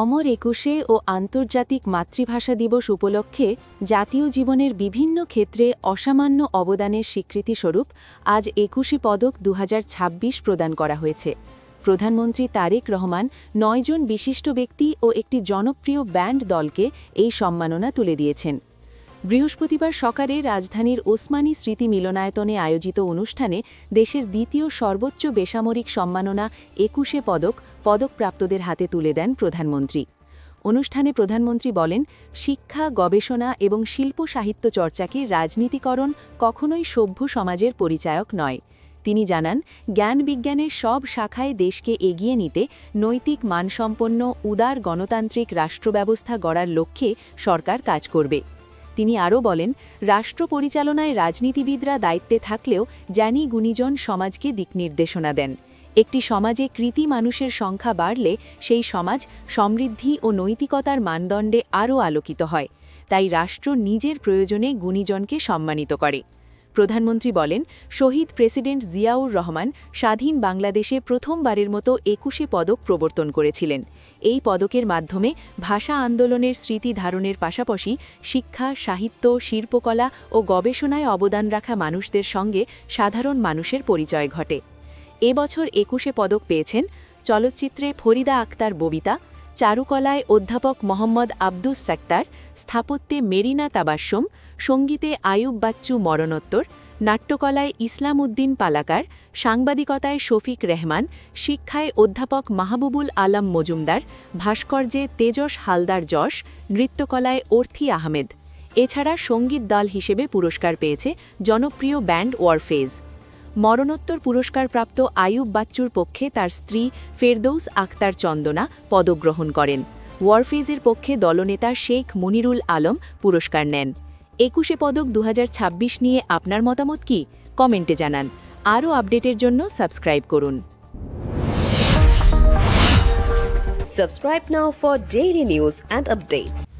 অমর একুশে ও আন্তর্জাতিক মাতৃভাষা দিবস উপলক্ষে জাতীয় জীবনের বিভিন্ন ক্ষেত্রে অসামান্য অবদানের স্বীকৃতিস্বরূপ আজ ২১ পদক ২০২৬ প্রদান করা হয়েছে। প্রধানমন্ত্রী তারেক রহমান ৯ জন বিশিষ্ট ব্যক্তি ও একটি জনপ্রিয় ব্যান্ড দলকে এই সম্মাননা তুলে দিয়েছেন। বৃহস্পতিবার সকালে রাজধানীর ওসমানী স্মৃতি মিলনায়তনে আয়োজিত অনুষ্ঠানে দেশের দ্বিতীয় সর্বোচ্চ বেসামরিক সম্মাননা ২১ পদকপ্রাপ্তদের হাতে তুলে দেন প্রধানমন্ত্রী। অনুষ্ঠানে প্রধানমন্ত্রী বলেন, শিক্ষা, গবেষণা এবং শিল্প সাহিত্য চর্চাকে রাজনীতিকরণ কখনোই সভ্য সমাজের পরিচায়ক নয়। তিনি জানান, জ্ঞান বিজ্ঞানের সব শাখায় দেশকে এগিয়ে নিতে নৈতিক মানসম্পন্ন উদার গণতান্ত্রিক রাষ্ট্রব্যবস্থা গড়ার লক্ষ্যে সরকার কাজ করবে। তিনি আরও বলেন, রাষ্ট্র পরিচালনায় রাজনীতিবিদরা দায়িত্বে থাকলেও জ্ঞানী গুণীজন সমাজকে দিকনির্দেশনা দেন। একটি সমাজে কৃতী মানুষের সংখ্যা বাড়লে সেই সমাজ সমৃদ্ধি ও নৈতিকতার মানদণ্ডে আরও আলোকিত হয়। তাই রাষ্ট্র নিজের প্রয়োজনে গুণীজনকে সম্মানিত করে। প্রধানমন্ত্রী বলেন, শহীদ প্রেসিডেন্ট জিয়াউর রহমান স্বাধীন বাংলাদেশে প্রথমবারের মতো ২১ পদক প্রবর্তন করেছিলেন। এই পদকের মাধ্যমে ভাষা আন্দোলনের স্মৃতি ধারণের পাশাপাশি শিক্ষা, সাহিত্য, শিল্পকলা ও গবেষণায় অবদান রাখা মানুষদের সঙ্গে সাধারণ মানুষের পরিচয় ঘটে। এবছর ২১ পদক পেয়েছেন চলচ্চিত্রে ফরিদা আক্তার ববিতা, চারুকলায় অধ্যাপক মোহাম্মদ আব্দুস সাত্তার, স্থাপত্যে মেরিনা তাবাসসুম, সঙ্গীতে আয়ুব বাচ্চু মরণোত্তর, নাট্যকলায় ইসলাম উদ্দিন পালাকার, সাংবাদিকতায় শফিক রেহমান, শিক্ষায় অধ্যাপক মাহবুবুল আলম মজুমদার, ভাস্কর্যে তেজস হালদার যশ, নৃত্যকলায় অর্থী আহমেদ। এছাড়া সঙ্গীত দল হিসেবে পুরস্কার পেয়েছে জনপ্রিয় ব্যান্ড ওয়ারফেজ। মরণোত্তর পুরস্কারপ্রাপ্ত আয়ুব বাচ্চুর পক্ষে তার স্ত্রী ফেরদৌস আক্তার চন্দনা পদক গ্রহণ করেন। ওয়ারফেজের পক্ষে দলনেতা শেখ মুনিরুল আলম পুরস্কার নেন। ২১ পদক ২০২৬ নিয়ে আপনার মতামত কি? কমেন্টে জানান। আরও আপডেটের জন্য সাবস্ক্রাইব করুন। Subscribe now for daily news and updates.